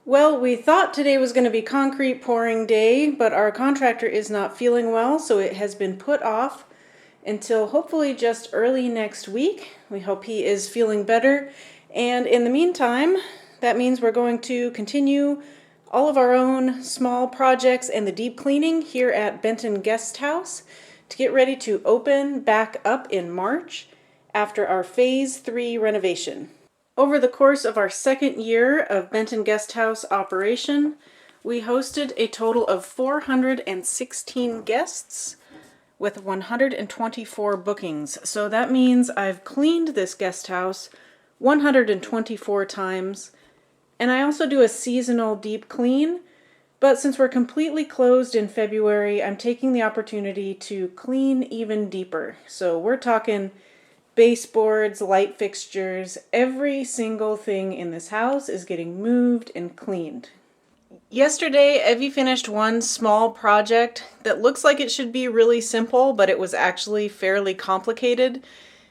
Well, we thought today was going to be concrete pouring day, but our contractor is not feeling well, so it has been put off until hopefully just early next week. We hope he is feeling better. And in the meantime, that means we're going to continue all of our own small projects and the deep cleaning here at Benton Guesthouse to get ready to open back up in March after our Phase 3 renovation. Over the course of our second year of Benton Guesthouse operation, we hosted a total of 416 guests with 124 bookings. So that means I've cleaned this guest house 124 times, and I also do a seasonal deep clean. But since we're completely closed in February, I'm taking the opportunity to clean even deeper. So we're talking baseboards, light fixtures, every single thing in this house is getting moved and cleaned. Yesterday, Evie finished one small project that looks like it should be really simple, but it was actually fairly complicated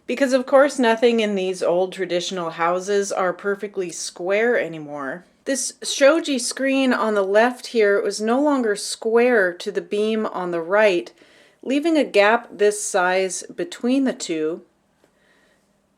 because, of course, nothing in these old traditional houses are perfectly square anymore. This shoji screen on the left here was no longer square to the beam on the right, leaving a gap this size between the two.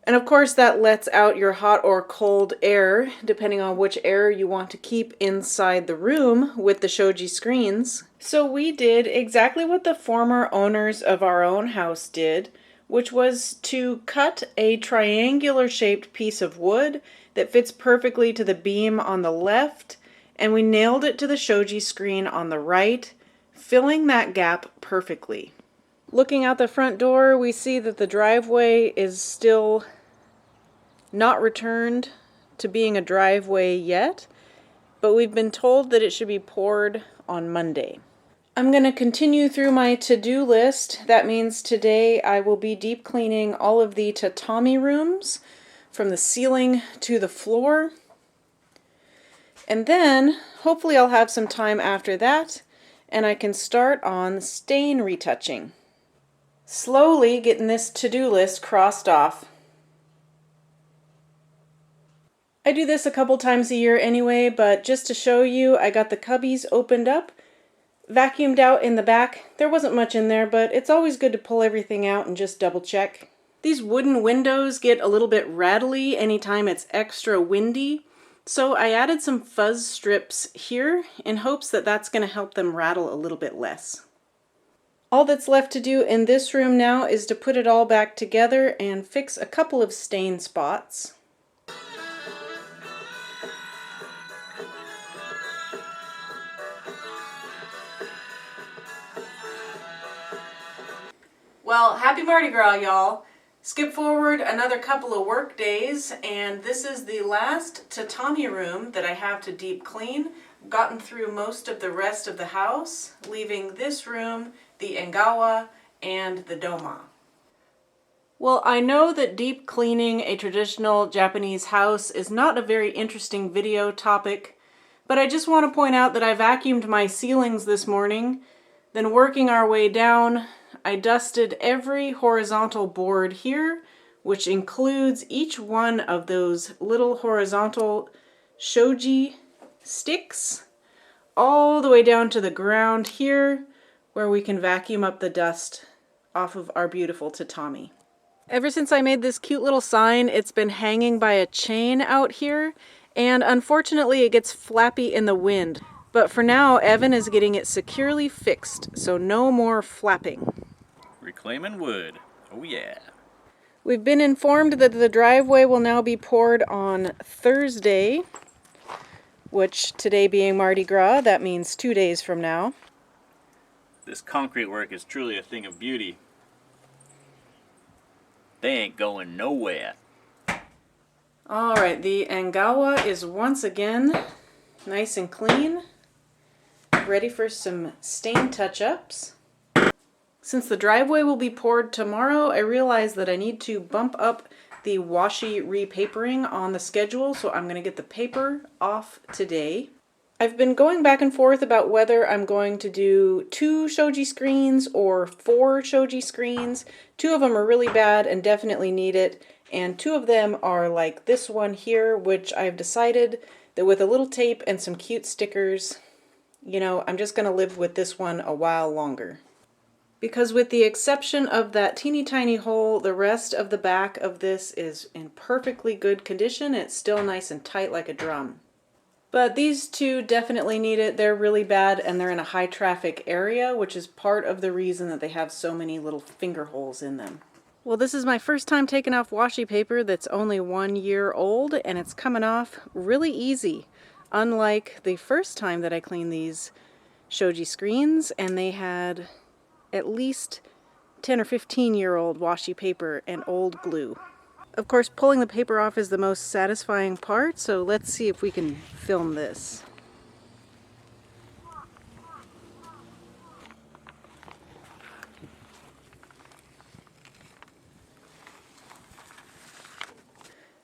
And of course that lets out your hot or cold air, depending on which air you want to keep inside the room with the shoji screens. So we did exactly what the former owners of our own house did, which was to cut a triangular shaped piece of wood that fits perfectly to the beam on the left, and we nailed it to the shoji screen on the right, filling that gap perfectly. Looking out the front door, we see that the driveway is still not returned to being a driveway yet, but we've been told that it should be poured on Monday. I'm going to continue through my to-do list. That means today I will be deep cleaning all of the tatami rooms from the ceiling to the floor. And then hopefully I'll have some time after that and I can start on stain retouching. Slowly getting this to-do list crossed off. I do this a couple times a year anyway, but just to show you, I got the cubbies opened up, vacuumed out in the back. There wasn't much in there, but it's always good to pull everything out and just double check. These wooden windows get a little bit rattly anytime it's extra windy, so I added some fuzz strips here in hopes that that's going to help them rattle a little bit less. All that's left to do in this room now is to put it all back together and fix a couple of stain spots. Well, happy Mardi Gras, y'all. Skip forward another couple of work days, and this is the last tatami room that I have to deep clean. I've gotten through most of the rest of the house, leaving this room, the engawa, and the doma. Well, I know that deep cleaning a traditional Japanese house is not a very interesting video topic, but I just want to point out that I vacuumed my ceilings this morning. Then working our way down, I dusted every horizontal board here, which includes each one of those little horizontal shoji sticks, all the way down to the ground here, where we can vacuum up the dust off of our beautiful tatami. Ever since I made this cute little sign, it's been hanging by a chain out here, and unfortunately it gets flappy in the wind. But for now, Evan is getting it securely fixed, so no more flapping. Reclaiming wood. Oh yeah. We've been informed that the driveway will now be poured on Thursday, which today being Mardi Gras, that means 2 days from now. This concrete work is truly a thing of beauty. They ain't going nowhere. Alright, the engawa is once again nice and clean, ready for some stain touch-ups. Since the driveway will be poured tomorrow, I realized that I need to bump up the washi repapering on the schedule, so I'm going to get the paper off today. I've been going back and forth about whether I'm going to do 2 shoji screens or 4 shoji screens. 2 of them are really bad and definitely need it, and 2 of them are like this one here, which I've decided that with a little tape and some cute stickers, you know, I'm just going to live with this one a while longer. Because with the exception of that teeny tiny hole, the rest of the back of this is in perfectly good condition. It's still nice and tight like a drum. But these two definitely need it. They're really bad and they're in a high traffic area, which is part of the reason that they have so many little finger holes in them. Well, this is my first time taking off washi paper that's only 1 year old, and it's coming off really easy. Unlike the first time that I cleaned these shoji screens, and they had at least 10 or 15-year-old washi paper and old glue. Of course, pulling the paper off is the most satisfying part, so let's see if we can film this.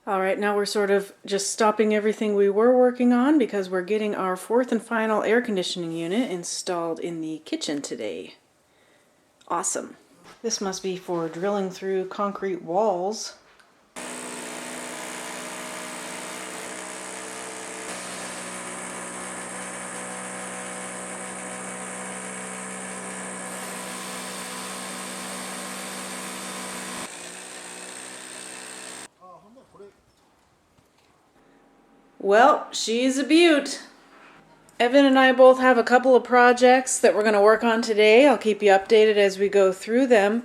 Alright, now we're sort of just stopping everything we were working on because we're getting our fourth and final air conditioning unit installed in the kitchen today. Awesome. This must be for drilling through concrete walls. Well, she's a beaut. Evan and I both have a couple of projects that we're going to work on today. I'll keep you updated as we go through them.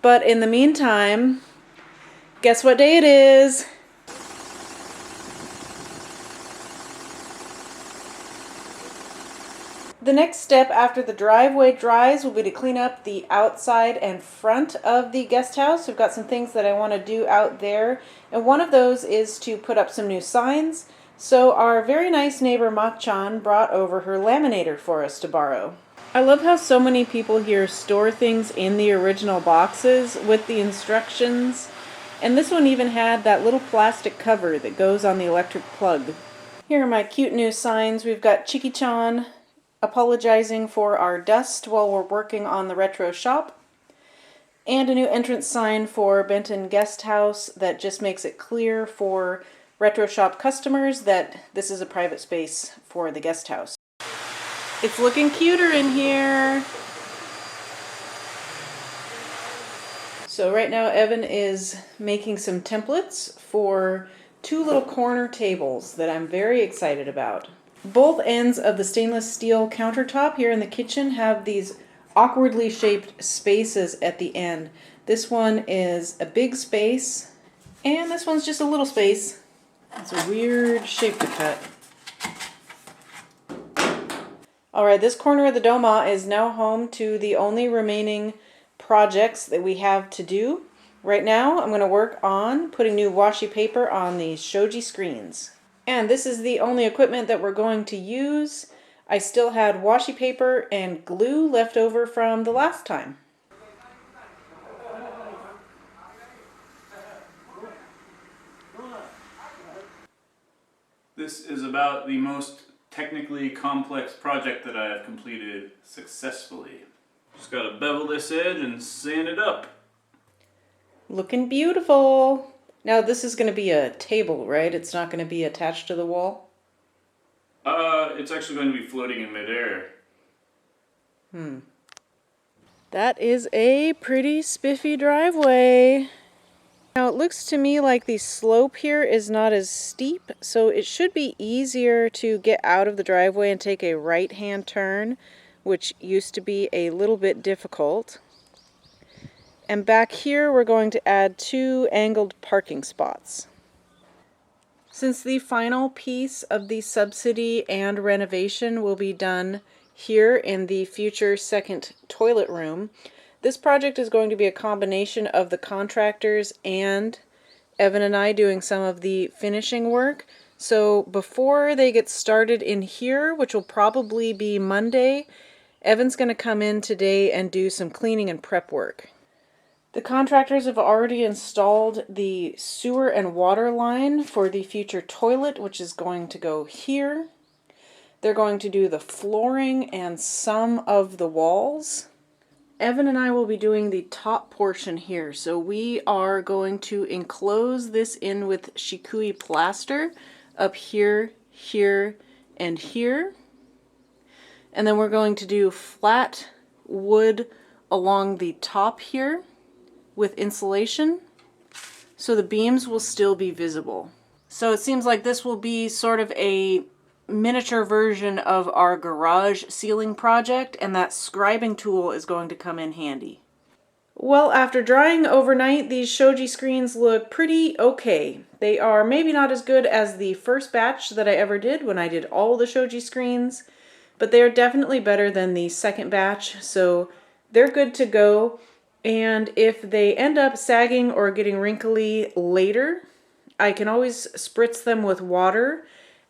But in the meantime, guess what day it is? The next step after the driveway dries will be to clean up the outside and front of the guest house. We've got some things that I want to do out there, and one of those is to put up some new signs. So our very nice neighbor Mak-chan brought over her laminator for us to borrow. I love how so many people here store things in the original boxes with the instructions, and this one even had that little plastic cover that goes on the electric plug. Here are my cute new signs. We've got Chiki-chan apologizing for our dust while we're working on the retro shop, and a new entrance sign for Benton Guesthouse that just makes it clear for retro shop customers that this is a private space for the guest house. It's looking cuter in here. So right now Evan is making some templates for two little corner tables that I'm very excited about. Both ends of the stainless steel countertop here in the kitchen have these awkwardly shaped spaces at the end. This one is a big space, and this one's just a little space. It's a weird shape to cut. Alright, this corner of the doma is now home to the only remaining projects that we have to do. Right now, I'm going to work on putting new washi paper on these shoji screens. And this is the only equipment that we're going to use. I still had washi paper and glue left over from the last time. This is about the most technically complex project that I have completed successfully. Just gotta bevel this edge and sand it up. Looking beautiful. Now this is going to be a table, right? It's not going to be attached to the wall? It's actually going to be floating in midair. That is a pretty spiffy driveway. Now it looks to me like the slope here is not as steep, so it should be easier to get out of the driveway and take a right-hand turn, which used to be a little bit difficult. And back here we're going to add 2 angled parking spots. Since the final piece of the subsidy and renovation will be done here in the future second toilet room, this project is going to be a combination of the contractors and Evan and I doing some of the finishing work. So before they get started in here, which will probably be Monday, Evan's going to come in today and do some cleaning and prep work. The contractors have already installed the sewer and water line for the future toilet, which is going to go here. They're going to do the flooring and some of the walls. Evan and I will be doing the top portion here, so we are going to enclose this in with shikui plaster up here, here, and here. And then we're going to do flat wood along the top here with insulation, so the beams will still be visible. So it seems like this will be sort of a miniature version of our garage ceiling project, and that scribing tool is going to come in handy. Well, after drying overnight, these shoji screens look pretty okay. They are maybe not as good as the first batch that I ever did when I did all the shoji screens, but they are definitely better than the second batch, so they're good to go. And if they end up sagging or getting wrinkly later, I can always spritz them with water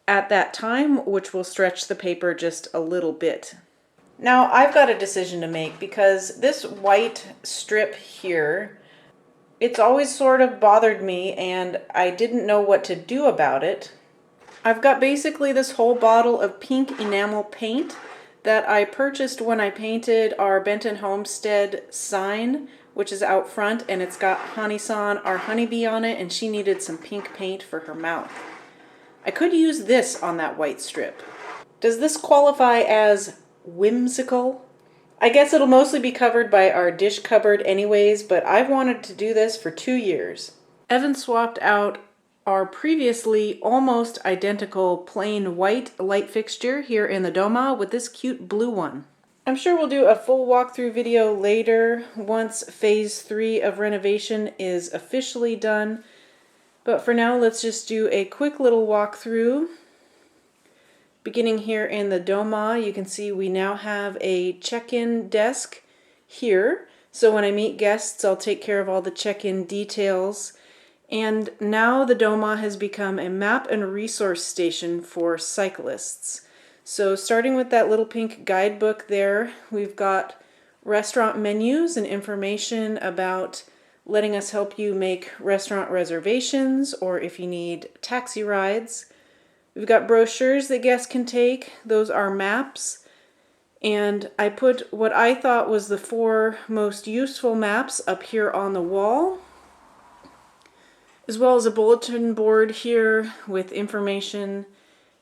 at that time, which will stretch the paper just a little bit. Now I've got a decision to make, because this white strip here, it's always sort of bothered me and I didn't know what to do about it. I've got basically this whole bottle of pink enamel paint that I purchased when I painted our Benton Homestead sign, which is out front, and it's got Hani-san, our honeybee, on it, and she needed some pink paint for her mouth. I could use this on that white strip. Does this qualify as whimsical? I guess it'll mostly be covered by our dish cupboard anyways, but I've wanted to do this for 2 years. Evan swapped out our previously almost identical plain white light fixture here in the Doma with this cute blue one. I'm sure we'll do a full walkthrough video later once phase 3 of renovation is officially done, but for now let's just do a quick little walkthrough. Beginning here in the Doma, you can see we now have a check-in desk here. So when I meet guests, I'll take care of all the check-in details. And now the Doma has become a map and resource station for cyclists. So starting with that little pink guidebook there, we've got restaurant menus and information about letting us help you make restaurant reservations, or if you need taxi rides. We've got brochures that guests can take. Those are maps. And I put what I thought was the 4 most useful maps up here on the wall, as well as a bulletin board here with information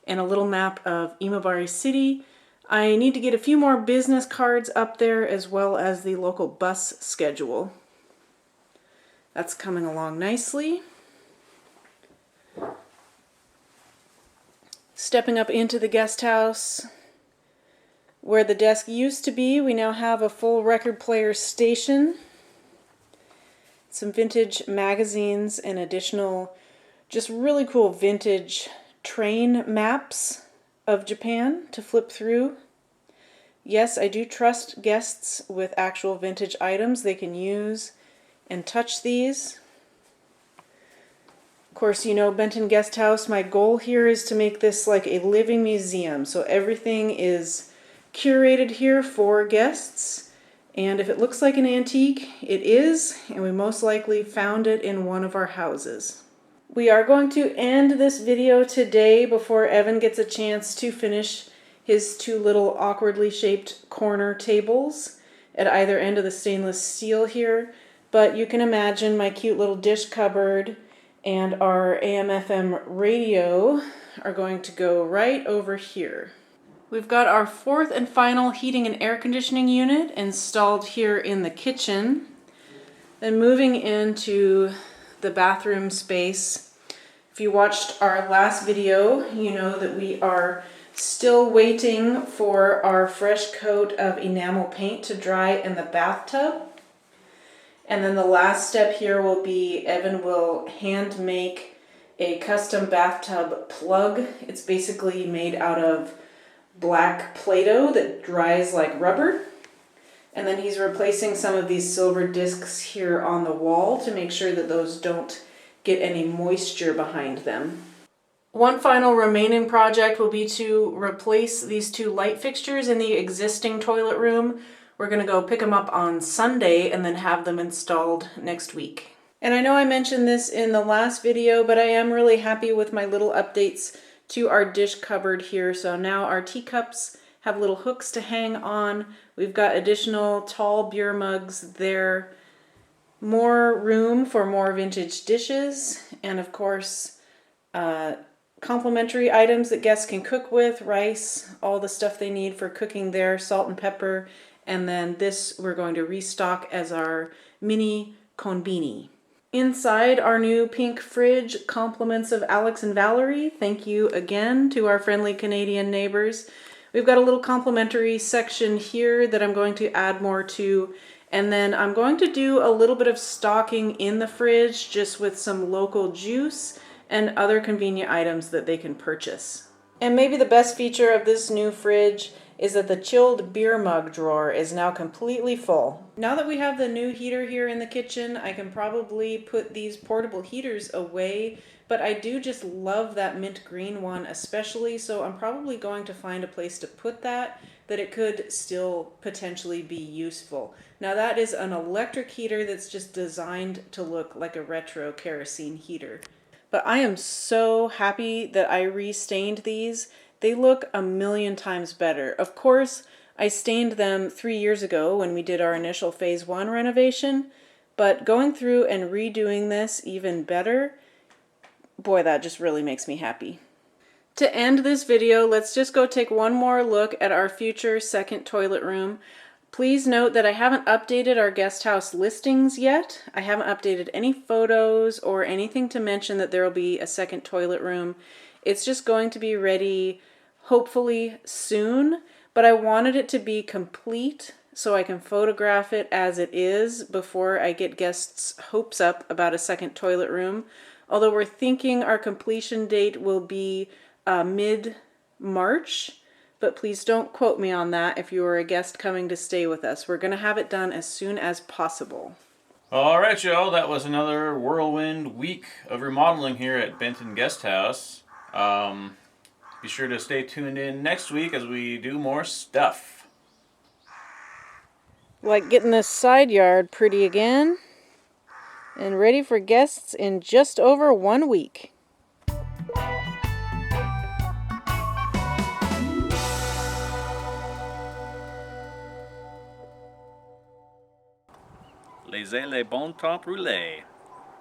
and a little map of Imabari City. I need to get a few more business cards up there, as well as the local bus schedule. That's coming along nicely. Stepping up into the guest house, where the desk used to be, we now have a full record player station, some vintage magazines, and additional just really cool vintage train maps of Japan to flip through. Yes, I do trust guests with actual vintage items. They can use and touch these. Of course, you know, Benton Guesthouse, my goal here is to make this like a living museum. So everything is curated here for guests. And if it looks like an antique, it is, and we most likely found it in one of our houses. We are going to end this video today before Evan gets a chance to finish his 2 little awkwardly shaped corner tables at either end of the stainless steel here. But you can imagine my cute little dish cupboard and our AM/FM radio are going to go right over here. We've got our 4th and final heating and air conditioning unit installed here in the kitchen. Then moving into the bathroom space. If you watched our last video, you know that we are still waiting for our fresh coat of enamel paint to dry in the bathtub. And then the last step here will be Evan will hand make a custom bathtub plug. It's basically made out of black Play-Doh that dries like rubber. And then he's replacing some of these silver discs here on the wall to make sure that those don't get any moisture behind them. One final remaining project will be to replace these 2 light fixtures in the existing toilet room. We're going to go pick them up on Sunday and then have them installed next week. And I know I mentioned this in the last video, but I am really happy with my little updates to our dish cupboard here. So now our teacups have little hooks to hang on. We've got additional tall beer mugs there. More room for more vintage dishes. And of course, complimentary items that guests can cook with, rice, all the stuff they need for cooking there, salt and pepper. And then this we're going to restock as our mini konbini. Inside our new pink fridge, compliments of Alex and Valerie. Thank you again to our friendly Canadian neighbors. We've got a little complimentary section here that I'm going to add more to. And then I'm going to do a little bit of stocking in the fridge just with some local juice and other convenient items that they can purchase. And maybe the best feature of this new fridge is that the chilled beer mug drawer is now completely full. Now that we have the new heater here in the kitchen, I can probably put these portable heaters away, but I do just love that mint green one especially, so I'm probably going to find a place to put that it could still potentially be useful. Now that is an electric heater that's just designed to look like a retro kerosene heater. But I am so happy that I restained these. They look a million times better. Of course, I stained them 3 years ago when we did our initial phase 1 renovation, but going through and redoing this even better, boy, that just really makes me happy. To end this video, let's just go take one more look at our future second toilet room. Please note that I haven't updated our guest house listings yet. I haven't updated any photos or anything to mention that there will be a second toilet room. It's just going to be ready hopefully soon, but I wanted it to be complete so I can photograph it as it is before I get guests' hopes up about a second toilet room. Although we're thinking our completion date will be mid-March, but please don't quote me on that if you are a guest coming to stay with us. We're going to have it done as soon as possible. All right, y'all. That was another whirlwind week of remodeling here at Benton Guesthouse. Be sure to stay tuned in next week as we do more stuff. Like getting this side yard pretty again and ready for guests in just over 1 week. Laissez les bons temps rouler.